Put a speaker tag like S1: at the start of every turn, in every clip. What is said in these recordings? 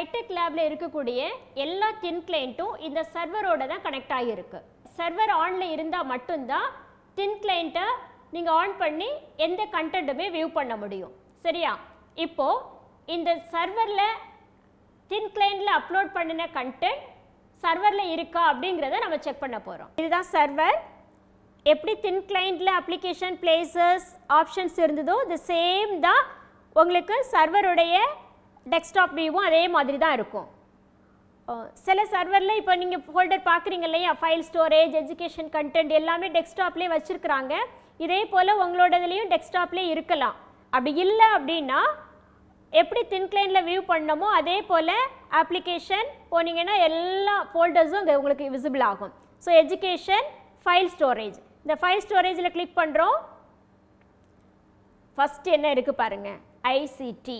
S1: Hitech லேபில் இருக்கக்கூடிய எல்லா தின் கிளைண்ட்டும் இந்த சர்வரோட தான் கனெக்ட் ஆகியிருக்கு. சர்வர் ஆனில் இருந்தால் மட்டும்தான் தின் கிளைண்ட்டை நீங்கள் ஆன் பண்ணி எந்த கண்டென்ட்டுமே வியூ பண்ண முடியும். சரியா? இப்போது இந்த சர்வரில் தின் கிளைண்டில் அப்லோட் பண்ணின கண்டென்ட் சர்வரில் இருக்கா அப்படிங்கிறத நம்ம செக் பண்ண போகிறோம். இதுதான் சர்வர். எப்படி தின் கிளைண்டில் அப்ளிகேஷன் பிளேசஸ் ஆப்ஷன்ஸ் இருந்ததோ இது சேம் தான் உங்களுக்கு சர்வருடைய டெஸ்க்டாப் வியூவும் அதே மாதிரி தான் இருக்கும். சில சர்வரில் இப்போ நீங்கள் ஃபோல்டர் பார்க்குறீங்க இல்லையா, ஃபைல் ஸ்டோரேஜ், எஜுகேஷன் கண்டென்ட் எல்லாமே டெஸ்க்டாப்லேயே வச்சுருக்குறாங்க. இதே போல் உங்களோடதுலேயும் டெஸ்க்டாப்லேயே இருக்கலாம். அப்படி இல்லை அப்படின்னா எப்படி தின் கிளைண்டில் வியூ பண்ணமோ அதே போல் அப்ளிகேஷன் போனீங்கன்னா எல்லா ஃபோல்டர்ஸும் இங்கே உங்களுக்கு விசிபிள் ஆகும். ஸோ எஜுகேஷன், ஃபைல் ஸ்டோரேஜ், இந்த ஃபைல் ஸ்டோரேஜில் கிளிக் பண்ணுறோம். ஃபஸ்ட்டு என்ன இருக்குது பாருங்கள், ஐசிடி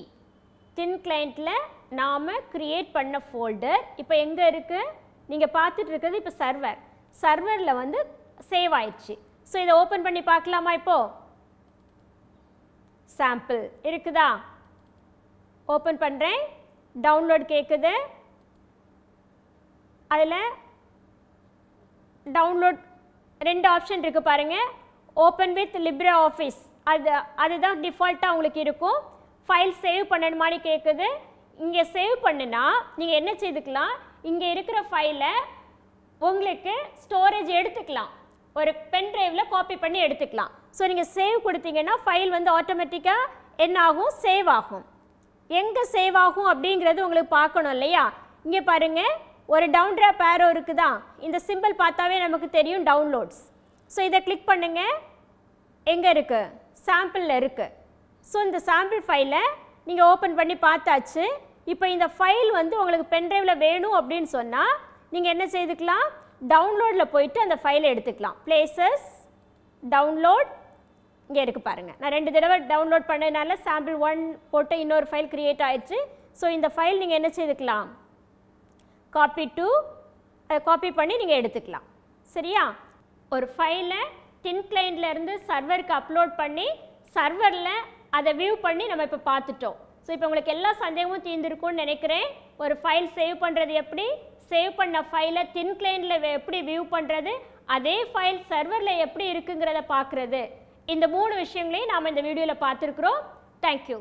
S1: தின் கிளைண்ட்டில் நாம் க்ரியேட் பண்ண ஃபோல்டர் இப்போ எங்கே இருக்குது நீங்கள் பார்த்துட்டு இருக்கிறது. இப்போ சர்வரில் வந்து சேவ் ஆயிடுச்சு. ஸோ இதை ஓப்பன் பண்ணி பார்க்கலாமா? இப்போது சாம்பிள் இருக்குதா? ஓப்பன் பண்ணுறேன். டவுன்லோட் கேட்குது. அதில் டவுன்லோட் 2 ஆப்ஷன் இருக்குது பாருங்கள். ஓப்பன் வித் லிப்ரே ஆஃபீஸ் அதுதான் டிஃபால்ட்டாக உங்களுக்கு இருக்கும். ஃபைல் சேவ் பண்ணணுமான்னு கேட்குது. இங்கே சேவ் பண்ணுனா நீங்கள் என்ன செய்துக்கலாம், இங்கே இருக்கிற ஃபைலை உங்களுக்கு ஸ்டோரேஜ் எடுத்துக்கலாம், ஒரு பென் ட்ரைவில் காப்பி பண்ணி எடுத்துக்கலாம். ஸோ நீங்கள் சேவ் கொடுத்தீங்கன்னா ஃபைல் வந்து ஆட்டோமேட்டிக்காக என்ன ஆகும், சேவ் ஆகும். எங்கே சேவ் ஆகும் அப்படிங்கிறது உங்களுக்கு பார்க்கணும் இல்லையா? இங்கே பாருங்கள், ஒரு டவுன் ட்ராப் ஆரோ இருக்குதா, இந்த சிம்பிள் பார்த்தாவே நமக்கு தெரியும் டவுன்லோட்ஸ். ஸோ இதை கிளிக் பண்ணுங்கள். எங்கே இருக்குது, சாம்பிளில் இருக்குது. ஸோ இந்த சாம்பிள் ஃபைலை நீங்கள் ஓப்பன் பண்ணி பார்த்தாச்சு. இப்போ இந்த ஃபைல் வந்து உங்களுக்கு பென்ட்ரைவில் வேணும் அப்படின்னு சொன்னால் நீங்கள் என்ன செய்துக்கலாம், டவுன்லோடில் போயிட்டு அந்த ஃபைலை எடுத்துக்கலாம். பிளேசஸ், டவுன்லோட், இங்கே இருக்குது பாருங்கள். நான் 2 தடவை டவுன்லோட் பண்ணதுனால சாம்பிள் 1 போட்டு இன்னொரு ஃபைல் க்ரியேட் ஆயிடுச்சு. ஸோ இந்த ஃபைல் நீங்கள் என்ன செய்துக்கலாம், காப்பி டு, அதை காப்பி பண்ணி நீங்கள் எடுத்துக்கலாம். சரியா? ஒரு ஃபைலை தின் கிளைண்ட்லேருந்து சர்வருக்கு அப்லோட் பண்ணி சர்வரில் அதை வியூ பண்ணி நம்ம இப்போ பார்த்துட்டோம். ஸோ இப்போ உங்களுக்கு எல்லா சந்தேகமும் தீர்ந்துருக்கும்னு நினைக்கிறேன். ஒரு ஃபைல் சேவ் பண்ணுறது எப்படி, சேவ் பண்ண ஃபைலை தின் கிளைண்டில் எப்படி வியூ பண்ணுறது, அதே ஃபைல் சர்வரில் எப்படி இருக்குங்கிறத பார்க்குறது, இந்த 3 விஷயங்களையும் நாம் இந்த வீடியோவில் பார்த்துருக்குறோம். தேங்க்யூ.